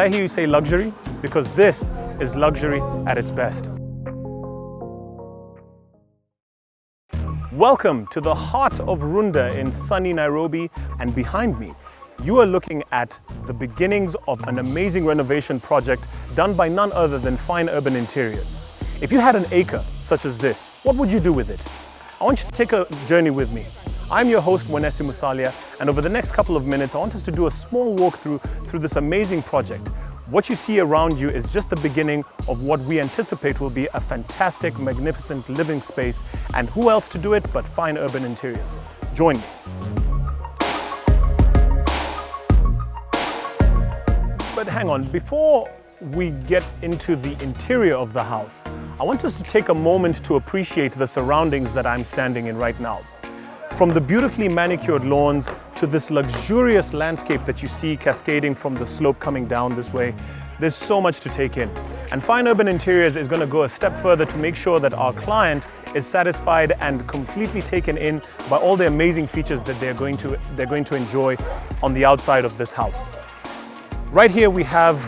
I hear you say luxury? Because this is luxury at its best. Welcome to the heart of Runda in sunny Nairobi, and behind me, you are looking at the beginnings of an amazing renovation project done by none other than Fine Urban Interiors. If you had an acre such as this, what would you do with it? I want you to take a journey with me. I'm your host, Mwanesi Musalia, and over the next couple of minutes, I want us to do a small walkthrough through this amazing project. What you see around you is just the beginning of what we anticipate will be a fantastic, magnificent living space. And who else to do it but Fine Urban Interiors? Join me. But hang on, before we get into the interior of the house, I want us to take a moment to appreciate the surroundings that I'm standing in right now. From the beautifully manicured lawns to this luxurious landscape that you see cascading from the slope coming down this way, there's so much to take in. And Fine Urban Interiors is going to go a step further to make sure that our client is satisfied and completely taken in by all the amazing features that they're going to enjoy on the outside of this house. Right here we have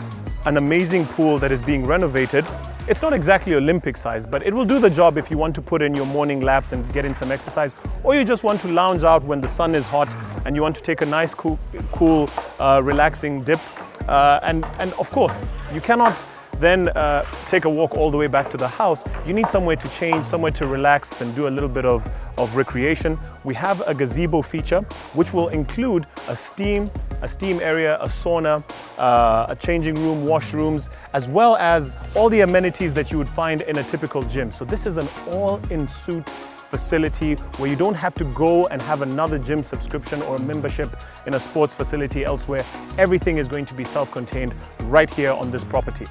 an amazing pool that is being renovated. It's not exactly Olympic size, but it will do the job if you want to put in your morning laps and get in some exercise, or you just want to lounge out when the sun is hot and you want to take a nice, cool, relaxing dip. And of course, you cannot then take a walk all the way back to the house. You need somewhere to change, somewhere to relax and do a little bit of recreation. We have a gazebo feature, which will include a steam area, a sauna, a changing room, washrooms, as well as all the amenities that you would find in a typical gym. So this is an all-in-suite facility where you don't have to go and have another gym subscription or a membership in a sports facility elsewhere. Everything is going to be self-contained right here on this property.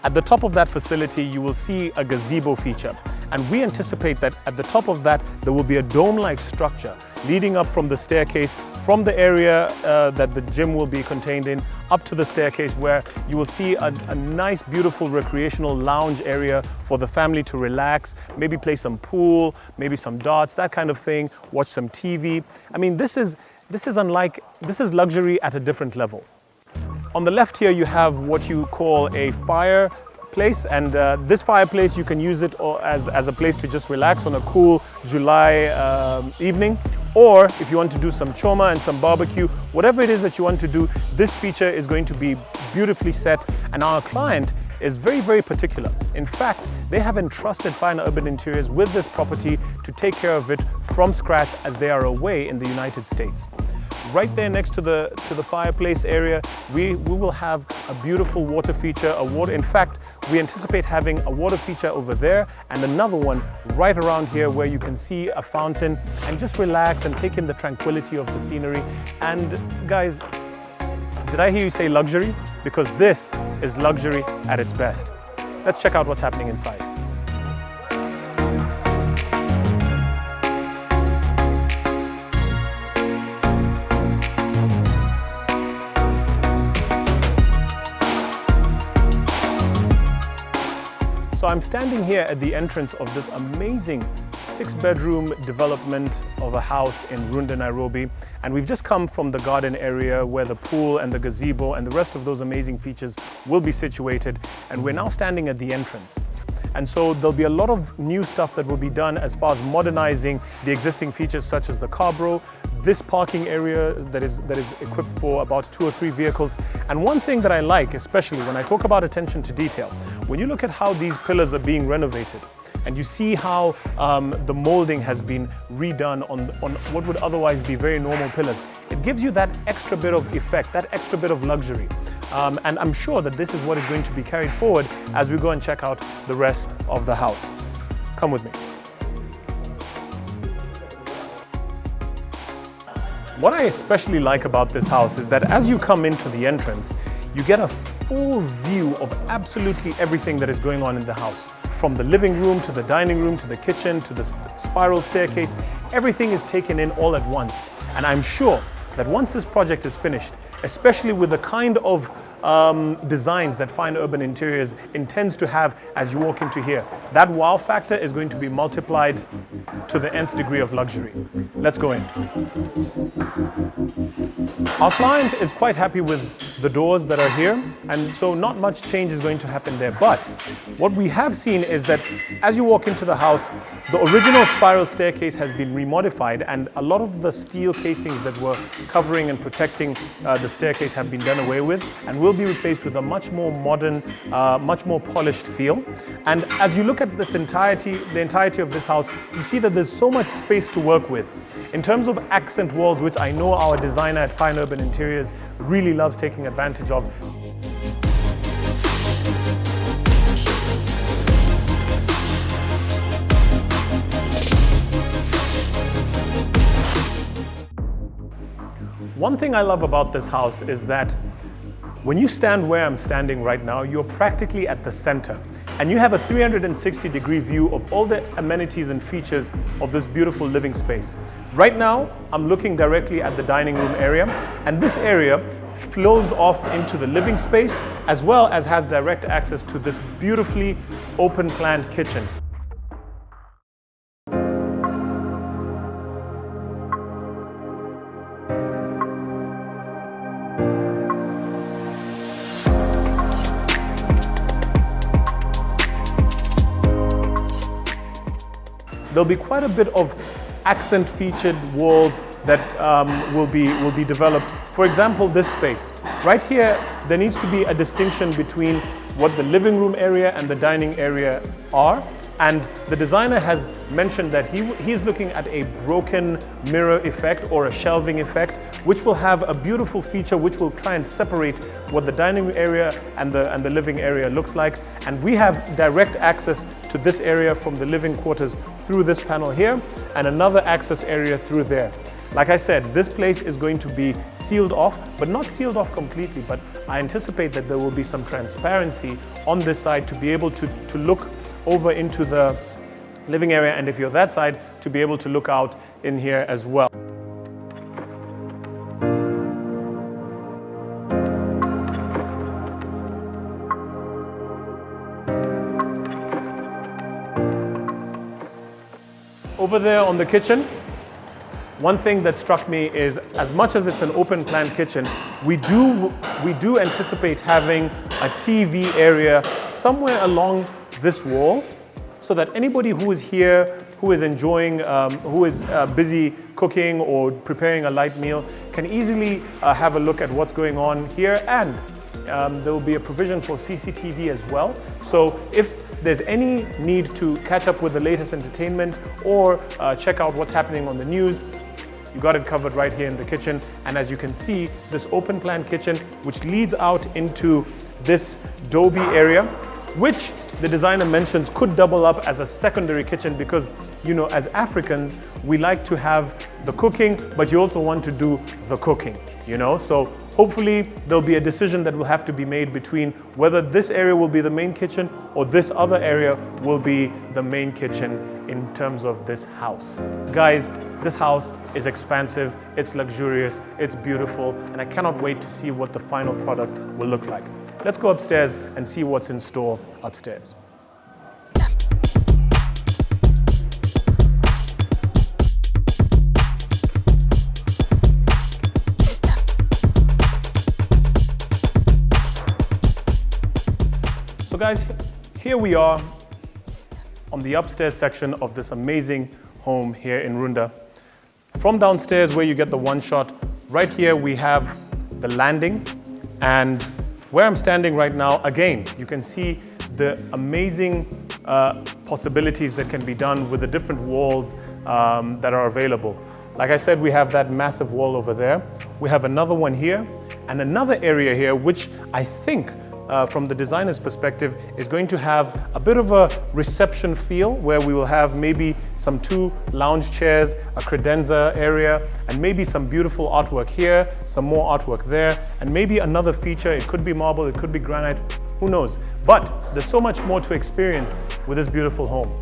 At the top of that facility, you will see a gazebo feature. And we anticipate that at the top of that, there will be a dome-like structure leading up from the staircase, from the area that the gym will be contained in, up to the staircase, where you will see a nice, beautiful recreational lounge area for the family to relax, maybe play some pool, maybe some darts, that kind of thing, watch some TV. I mean, this is luxury at a different level. On the left here, you have what you call a fireplace, and this fireplace, you can use it as a place to just relax on a cool July evening. Or if you want to do some choma and some barbecue, whatever it is that you want to do, this feature is going to be beautifully set. And our client is very, very particular. In fact, they have entrusted Fine Urban Interiors with this property to take care of it from scratch as they are away in the United States. Right there next to the fireplace area, we will have a beautiful water feature. In fact, we anticipate having a water feature over there and another one right around here where you can see a fountain and just relax and take in the tranquility of the scenery. And guys, did I hear you say luxury? Because this is luxury at its best. Let's check out what's happening inside. So I'm standing here at the entrance of this amazing 6-bedroom development of a house in Runda, Nairobi. And we've just come from the garden area where the pool and the gazebo and the rest of those amazing features will be situated. And we're now standing at the entrance. And so there'll be a lot of new stuff that will be done as far as modernizing the existing features such as the carbo, this parking area that is equipped for about 2 or 3 vehicles. And one thing that I like, especially when I talk about attention to detail, when you look at how these pillars are being renovated and you see how the molding has been redone on what would otherwise be very normal pillars, it gives you that extra bit of effect, that extra bit of luxury. And I'm sure that this is what is going to be carried forward as we go and check out the rest of the house. Come with me. What I especially like about this house is that as you come into the entrance, you get a full view of absolutely everything that is going on in the house. From the living room to the dining room to the kitchen to the spiral staircase, everything is taken in all at once. And I'm sure that once this project is finished, especially with the kind of designs that Fine Urban Interiors intends to have as you walk into here. That wow factor is going to be multiplied to the nth degree of luxury. Let's go in. Our client is quite happy with the doors that are here, and so not much change is going to happen there. But what we have seen is that as you walk into the house, the original spiral staircase has been remodified, and a lot of the steel casings that were covering and protecting the staircase have been done away with and will be replaced with a much more modern, much more polished feel. And as you look at this the entirety of this house, you see that there's so much space to work with. In terms of accent walls, which I know our designer at Fine Urban Interiors really loves taking advantage of. One thing I love about this house is that when you stand where I'm standing right now, you're practically at the center. And you have a 360-degree view of all the amenities and features of this beautiful living space. Right now, I'm looking directly at the dining room area, and this area flows off into the living space as well as has direct access to this beautifully open-planned kitchen. There'll be quite a bit of accent featured walls that will be developed. For example, this space. Right here, there needs to be a distinction between what the living room area and the dining area are. And the designer has mentioned that he's looking at a broken mirror effect or a shelving effect, which will have a beautiful feature which will try and separate what the dining area and the living area looks like. And we have direct access to this area from the living quarters through this panel here, and another access area through there. Like I said, this place is going to be sealed off, but not sealed off completely, but I anticipate that there will be some transparency on this side to be able to look over into the living area, and if you're that side, to be able to look out in here as well. Over there on the kitchen, one thing that struck me is, as much as it's an open plan kitchen, we do anticipate having a TV area somewhere along this wall, so that anybody who is here, who is enjoying, who is busy cooking or preparing a light meal, can easily have a look at what's going on here. And there will be a provision for CCTV as well. So if there's any need to catch up with the latest entertainment or check out what's happening on the news, you got it covered right here in the kitchen. And as you can see, this open plan kitchen, which leads out into this Dobie area, which the designer mentions could double up as a secondary kitchen, because, you know, as Africans, we like to have the cooking, but you also want to do the cooking, you know? So hopefully there'll be a decision that will have to be made between whether this area will be the main kitchen or this other area will be the main kitchen in terms of this house. Guys, this house is expansive, it's luxurious, it's beautiful, and I cannot wait to see what the final product will look like. Let's go upstairs and see what's in store upstairs. So guys, here we are on the upstairs section of this amazing home here in Runda. From downstairs, where you get the one shot, right here we have the landing, and where I'm standing right now, again, you can see the amazing possibilities that can be done with the different walls that are available. Like I said, we have that massive wall over there. We have another one here and another area here, which I think from the designer's perspective is going to have a bit of a reception feel, where we will have maybe some 2 lounge chairs, a credenza area, and maybe some beautiful artwork here, some more artwork there, and maybe another feature. It could be marble, it could be granite, who knows? But there's so much more to experience with this beautiful home.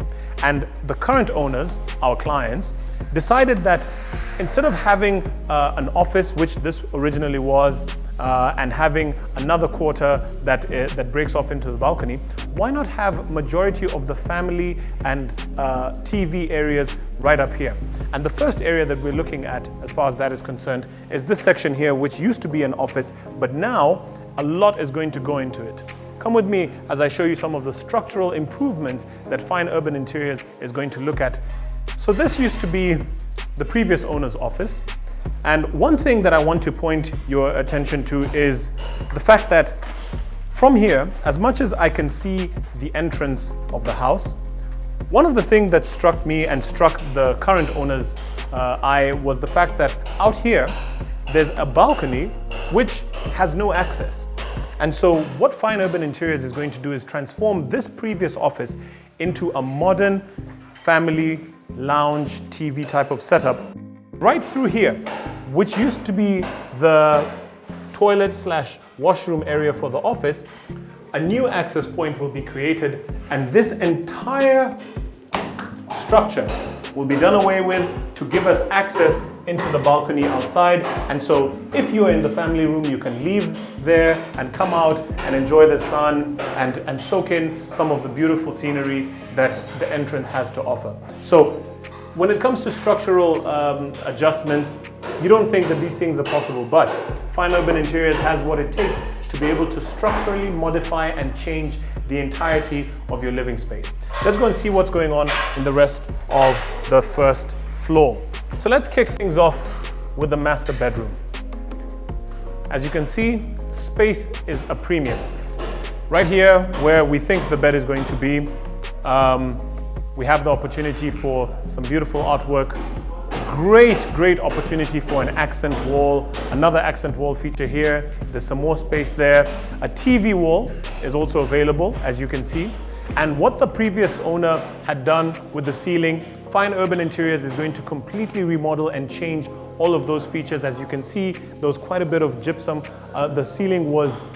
And the current owners, our clients, decided that instead of having an office, which this originally was, and having another quarter that breaks off into the balcony, why not have majority of the family and TV areas right up here? And the first area that we're looking at, as far as that is concerned, is this section here, which used to be an office, but now a lot is going to go into it. Come with me as I show you some of the structural improvements that Fine Urban Interiors is going to look at. So this used to be the previous owner's office. And one thing that I want to point your attention to is the fact that from here, as much as I can see the entrance of the house, one of the things that struck me and struck the current owner's eye was the fact that out here, there's a balcony which has no access. And so what Fine Urban Interiors is going to do is transform this previous office into a modern family lounge TV type of setup. Right through here, which used to be the toilet / washroom area for the office, a new access point will be created, and this entire structure will be done away with to give us access into the balcony outside. And so if you're in the family room, you can leave there and come out and enjoy the sun and soak in some of the beautiful scenery that the entrance has to offer. So when it comes to structural adjustments, you don't think that these things are possible, but Fine Urban Interiors has what it takes to be able to structurally modify and change the entirety of your living space. Let's go and see what's going on in the rest of the first floor. So let's kick things off with the master bedroom. As you can see, space is a premium. Right here, where we think the bed is going to be, we have the opportunity for some beautiful artwork. Great opportunity for an accent wall, another accent wall feature here. There's some more space there. A TV wall is also available, as you can see. And what the previous owner had done with the ceiling, Fine Urban Interiors is going to completely remodel and change all of those features. As you can see, there was quite a bit of gypsum. The ceiling was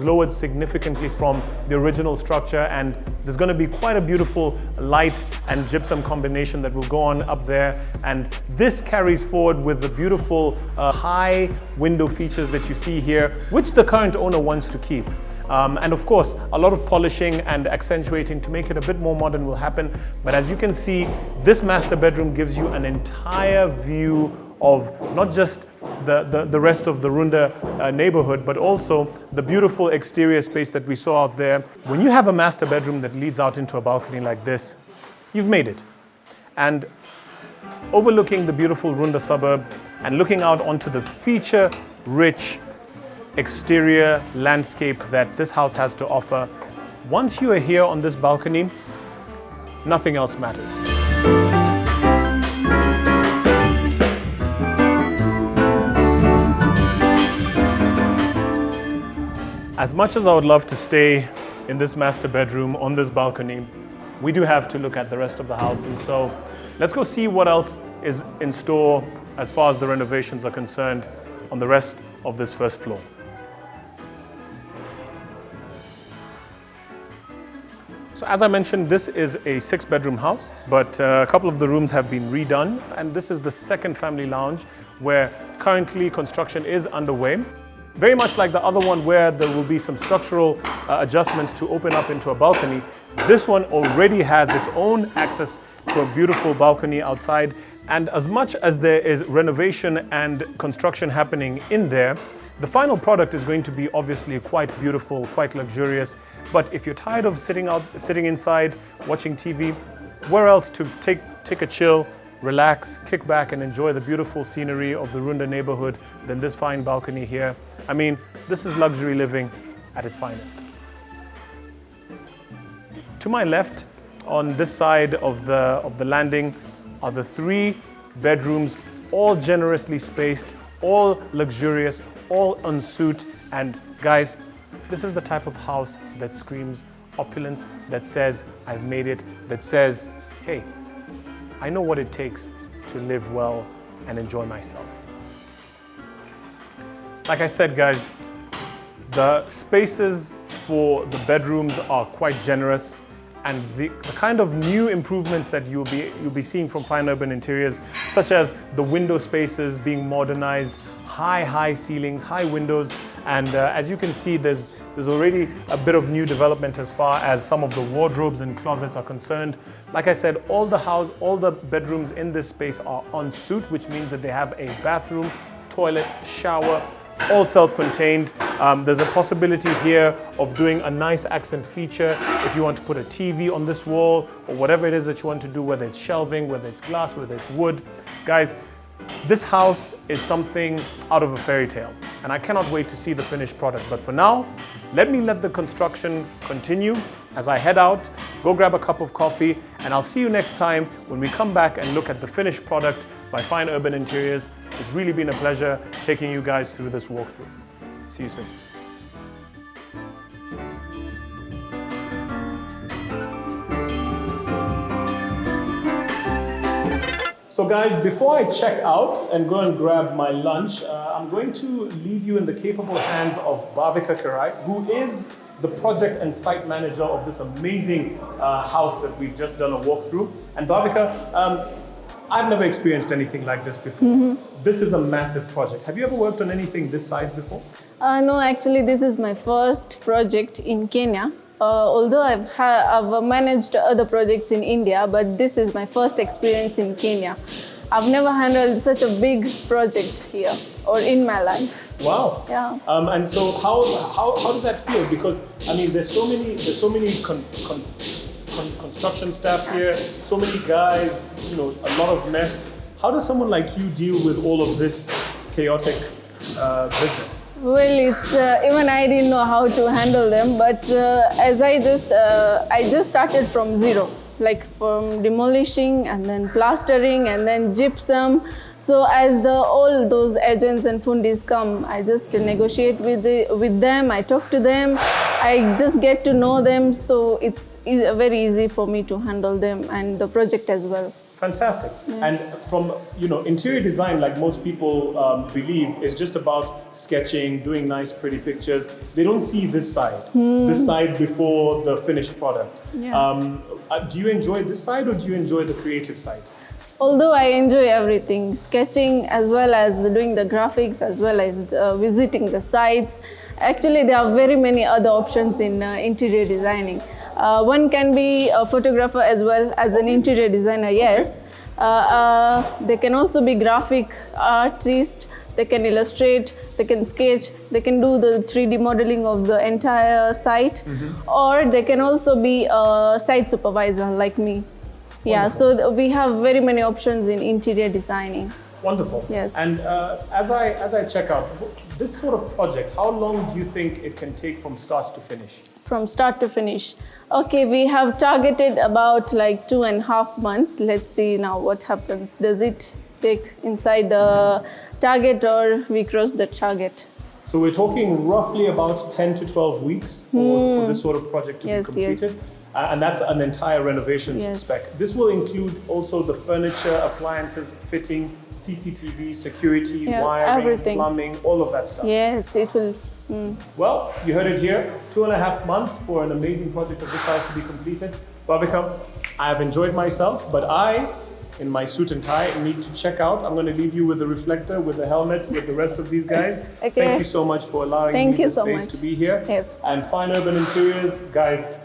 lowered significantly from the original structure, and there's going to be quite a beautiful light and gypsum combination that will go on up there. And this carries forward with the beautiful high window features that you see here, which the current owner wants to keep. And of course, a lot of polishing and accentuating to make it a bit more modern will happen. But as you can see, this master bedroom gives you an entire view of not just the rest of the Runda neighborhood, but also the beautiful exterior space that we saw out there. When you have a master bedroom that leads out into a balcony like this, you've made it. And overlooking the beautiful Runda suburb and looking out onto the feature-rich exterior landscape that this house has to offer, once you are here on this balcony, nothing else matters. As much as I would love to stay in this master bedroom on this balcony, we do have to look at the rest of the house. And so let's go see what else is in store as far as the renovations are concerned on the rest of this first floor. So as I mentioned, this is a 6-bedroom house, but a couple of the rooms have been redone, and this is the second family lounge where currently construction is underway. Very much like the other one where there will be some structural adjustments to open up into a balcony, this one already has its own access to a beautiful balcony outside. And as much as there is renovation and construction happening in there, the final product is going to be obviously quite beautiful, quite luxurious. But if you're tired of sitting inside, watching TV, where else to take a chill, relax, kick back and enjoy the beautiful scenery of the Runda neighborhood than this fine balcony here? I mean, this is luxury living at its finest. To my left, on this side of the landing, are the 3 bedrooms, all generously spaced, all luxurious, all en suite. And guys, this is the type of house that screams opulence, that says, I've made it, that says, hey, I know what it takes to live well and enjoy myself. Like I said, guys, the spaces for the bedrooms are quite generous, and the kind of new improvements that you'll be seeing from Fine Urban Interiors, such as the window spaces being modernized, high ceilings, high windows, and as you can see, there's already a bit of new development as far as some of the wardrobes and closets are concerned. Like I said, all the bedrooms in this space are en suite, which means that they have a bathroom, toilet, shower, all self-contained. There's a possibility here of doing a nice accent feature if you want to put a TV on this wall or whatever it is that you want to do, whether it's shelving, whether it's glass, whether it's wood. Guys, this house is something out of a fairy tale, and I cannot wait to see the finished product. But for now, let the construction continue as I head out, go grab a cup of coffee, and I'll see you next time when we come back and look at the finished product by Fine Urban Interiors. It's really been a pleasure taking you guys through this walkthrough. See you soon. So guys, before I check out and go and grab my lunch, I'm going to leave you in the capable hands of Bhavika Kirai, who is the project and site manager of this amazing house that we've just done a walkthrough. And Bhavika, I've never experienced anything like this before. This is a massive project. Have you ever worked on anything this size before? No, actually this is my first project in Kenya. Although I've managed other projects in India, but this is my first experience in Kenya. I've never handled such a big project here or in my life. Wow. Yeah. And so how does that feel? Because I mean, there's so many construction staff here, so many guys, you know, a lot of mess. How does someone like you deal with all of this chaotic business? Well, it's even I didn't know how to handle them, but as I just started from zero, like from demolishing and then plastering and then gypsum. So as all those agents and fundis come, I just negotiate with them. I talk to them. I just get to know them. So it's very easy for me to handle them and the project as well. Fantastic. Yeah. And from, you know, interior design, like most people believe, is just about sketching, doing nice, pretty pictures. They don't see this side before the finished product. Yeah. Do you enjoy this side or do you enjoy the creative side? Although I enjoy everything, sketching as well as doing the graphics, as well as visiting the sites. Actually, there are very many other options in interior designing. One can be a photographer as well as an interior designer, yes. They can also be graphic artists, they can illustrate, they can sketch, they can do the 3D modeling of the entire site, or they can also be a site supervisor like me. Yeah, so we have very many options in interior designing. Wonderful. Yes. And as I check out, this sort of project, how long do you think it can take from start to finish? From start to finish. Okay, we have targeted about like 2.5 months. Let's see now what happens. Does it take inside the target or we cross the target? So we're talking roughly about 10 to 12 weeks for this sort of project to be completed. Yes. And that's an entire renovation spec. This will include also the furniture, appliances, fitting, CCTV, security, wiring, everything. Plumbing, all of that stuff. Yes, it will. Well, you heard it here. 2.5 months for an amazing project of this size to be completed. Bhavika, I have enjoyed myself, but I, in my suit and tie, need to check out. I'm going to leave you with the reflector, with the helmets, with the rest of these guys. Okay. Thank you so much for allowing me the space to be here. Yes. And Fine Urban Interiors, guys,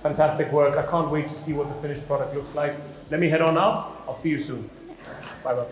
fantastic work. I can't wait to see what the finished product looks like. Let me head on now. I'll see you soon. Bye-bye.